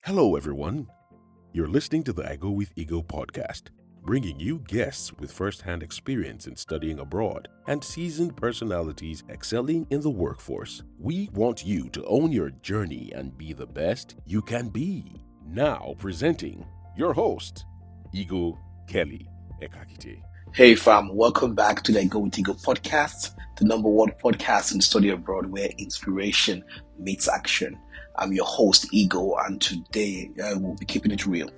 Hello, everyone. You're listening to the I Go with Ego podcast, bringing you guests with first-hand experience in studying abroad and seasoned personalities excelling in the workforce. We want you to own your journey and be the best you can be. Now presenting your host, Ego Kelly Ekakite. Hey fam, welcome back to the Go with Ego podcast, the number one podcast in study abroad where inspiration meets action. I'm your host Ego, and today I will be keeping it real.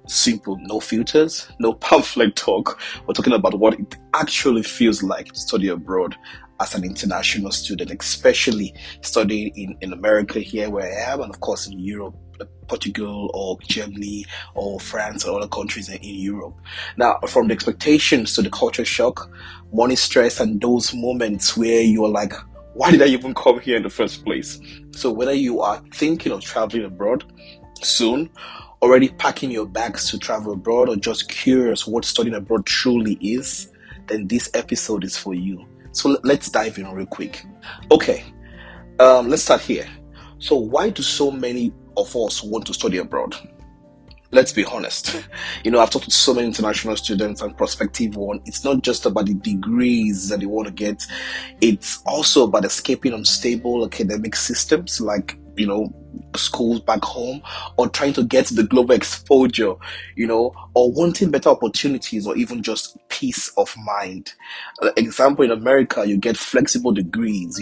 Simple, no filters, no pamphlet talk. We're talking about what it actually feels like to study abroad as an international student, especially studying in America here where I am, and of course in Europe, Portugal or Germany or France or other countries in Europe. Now, from the expectations to the culture shock, money stress, and those moments where you're like, why did I even come here in the first place? So whether you are thinking of traveling abroad soon, already packing your bags to travel abroad, or just curious what studying abroad truly is, then this episode is for you. So let's dive in real quick. Okay, let's start here. So why do so many of us want to study abroad? Let's be honest. I've talked to so many international students and prospective ones. It's not just about the degrees that they want to get. It's also about escaping unstable academic systems like, schools back home, or trying to get the global exposure, or wanting better opportunities, or even just peace of mind. Example, in America, you get flexible degrees,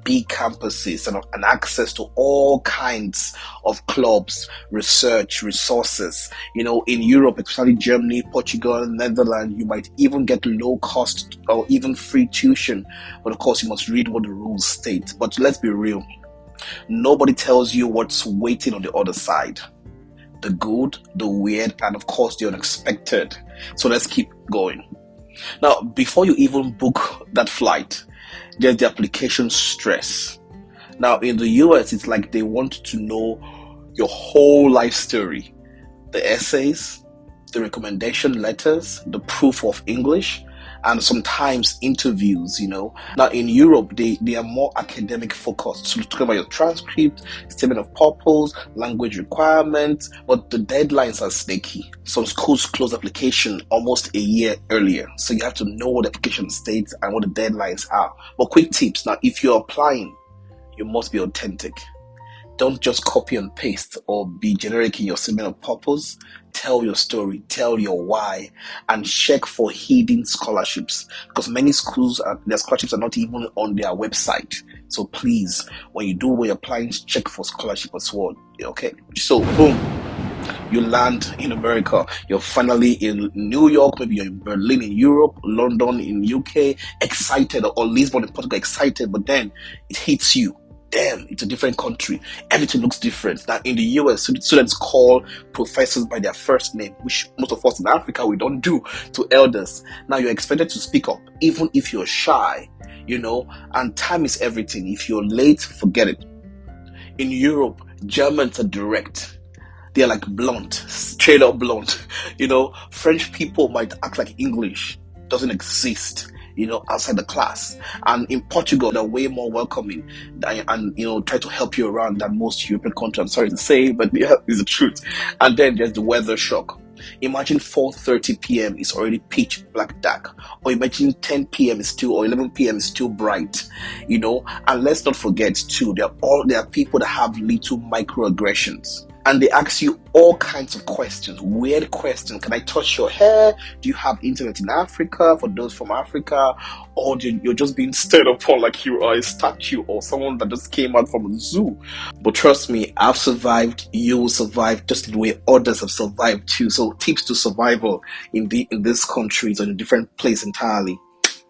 big campuses and access to all kinds of clubs, research, resources. In Europe, especially Germany, Portugal, Netherlands, you might even get low cost or even free tuition. But of course, you must read what the rules state. But let's be real. Nobody tells you what's waiting on the other side. The good, the weird, and of course the unexpected. So let's keep going. Now, before you even book that flight, there's the application stress. Now, in the US, it's like they want to know your whole life story. The essays, the recommendation letters, the proof of English, and sometimes interviews, Now, in Europe, they are more academic focused. So talk about your transcript, statement of purpose, language requirements, but the deadlines are snaky. Some schools close application almost a year earlier. So you have to know what the application states and what the deadlines are. But quick tips. Now, if you're applying, you must be authentic. Don't just copy and paste or be generic in your statement of purpose. Tell your story, tell your why, and check for hidden scholarships, because many schools, their scholarships are not even on their website. So please, when you're applying, check for scholarship as well. Okay, so boom, you land in America. You're finally in New York, maybe you're in Berlin in Europe, London in UK, excited, or Lisbon in Portugal, excited, but then it hits you. Damn, it's a different country. Everything looks different. Now, in the US, students call professors by their first name, which most of us in Africa, we don't do to elders. Now, you're expected to speak up, even if you're shy, and time is everything. If you're late, forget it. In Europe, Germans are direct. They're like blunt, straight up blunt. French people might act like English doesn't exist, outside the class. And in Portugal, they're way more welcoming and try to help you around than most European countries. I'm sorry to say, but yeah, it's the truth. And then there's the weather shock. Imagine 4:30 p.m. is already pitch black dark, or imagine 10 p.m. is still, or 11 p.m. is still bright, And let's not forget too, there are people that have little microaggressions. And they ask you all kinds of questions, weird questions. Can I touch your hair? Do you have internet in Africa for those from Africa? Or you're just being stared upon like you are a statue or someone that just came out from a zoo? But trust me, I've survived. You will survive just the way others have survived too. So tips to survival in these countries or in a different place entirely.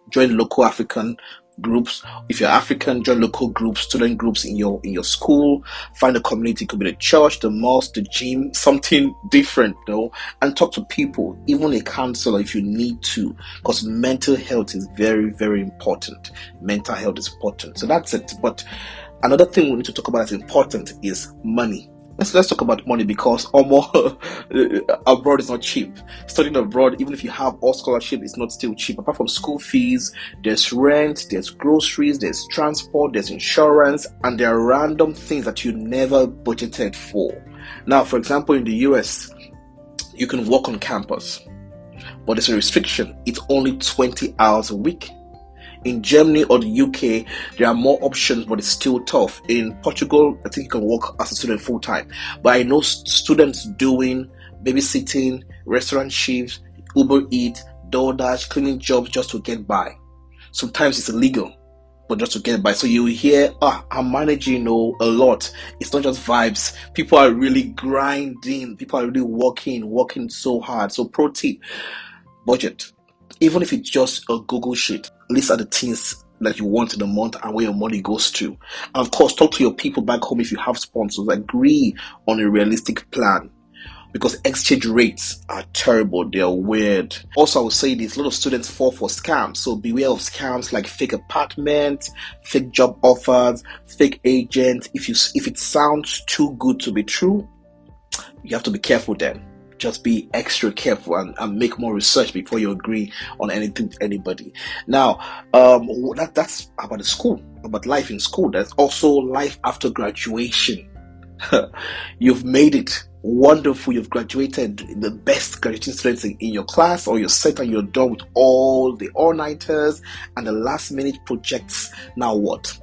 Join local African groups. If you're African, join local groups, student groups in your school. Find a community. It could be the church, the mosque, the gym, something different, and talk to people, even a counselor if you need to, because mental health is very, very important. Mental health is important. So that's it. But another thing we need to talk about as important is money. Let's talk about money, because almost abroad is not cheap. Studying abroad, even if you have all scholarship, it's not still cheap. Apart from school fees, there's rent, there's groceries, there's transport, there's insurance, and there are random things that you never budgeted for. Now, for example, in the US, you can work on campus, but there's a restriction. It's only 20 hours a week. In Germany or the UK, there are more options, but it's still tough. In Portugal, I think you can work as a student full time. But I know students doing babysitting, restaurant shifts, Uber Eats, DoorDash, cleaning jobs just to get by. Sometimes it's illegal, but just to get by. So you hear, I'm managing a lot. It's not just vibes. People are really grinding. People are really working so hard. So pro tip, budget. Even if it's just a Google sheet, list out the things that you want in a month and where your money goes to. And of course, talk to your people back home if you have sponsors. Agree on a realistic plan, because exchange rates are terrible. They are weird. Also, I would say this, a lot of students fall for scams. So beware of scams like fake apartments, fake job offers, fake agents. If it sounds too good to be true, you have to be careful then. Just be extra careful and make more research before you agree on anything with anybody. Now, that's about the school, about life in school. There's also life after graduation. You've made it. Wonderful. You've graduated, the best graduating students in your class or your set, and you're done with all the all-nighters and the last-minute projects. Now what?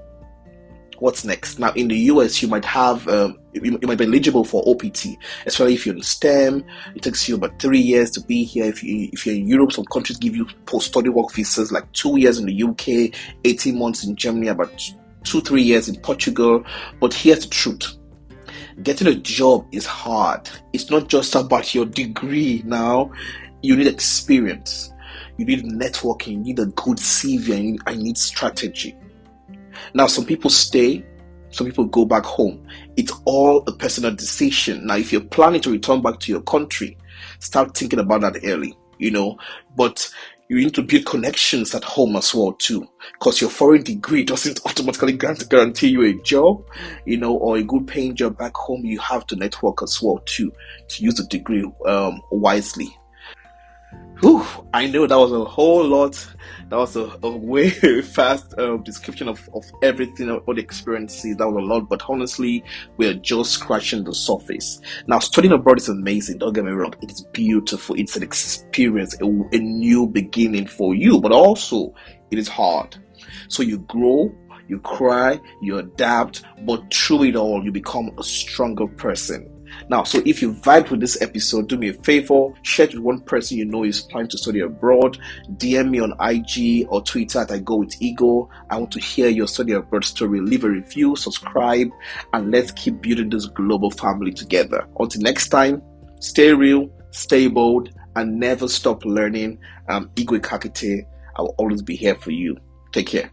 What's next? Now, in the US, you might have you might be eligible for OPT, especially if you're in STEM. It takes you about 3 years to be here. If you're in Europe, some countries give you post-study work visas, like 2 years in the UK, 18 months in Germany, about 2-3 years in Portugal. But here's the truth. Getting a job is hard. It's not just about your degree now. You need experience. You need networking. You need a good CV. And you need strategy. Now, some people stay, some people go back home. It's all a personal decision. Now, if you're planning to return back to your country, start thinking about that early, But you need to build connections at home as well, too. Because your foreign degree doesn't automatically guarantee you a job, or a good paying job back home. You have to network as well, too, to use the degree wisely. Whew, I know that was a whole lot. That was a way fast description of everything, all the experiences. That was a lot, but honestly, we are just scratching the surface. Now, studying abroad is amazing. Don't get me wrong. It is beautiful. It's an experience, a new beginning for you, but also it is hard. So you grow, you cry, you adapt, but through it all, you become a stronger person. Now, so if you vibed with this episode, do me a favor, share it with one person you know is planning to study abroad. DM me on IG or Twitter at igowithIGHO. I want to hear your study abroad story. Leave a review, subscribe, and let's keep building this global family together. Until next time, stay real, stay bold, and never stop learning. Igwe Kakite. I will always be here for you. Take care.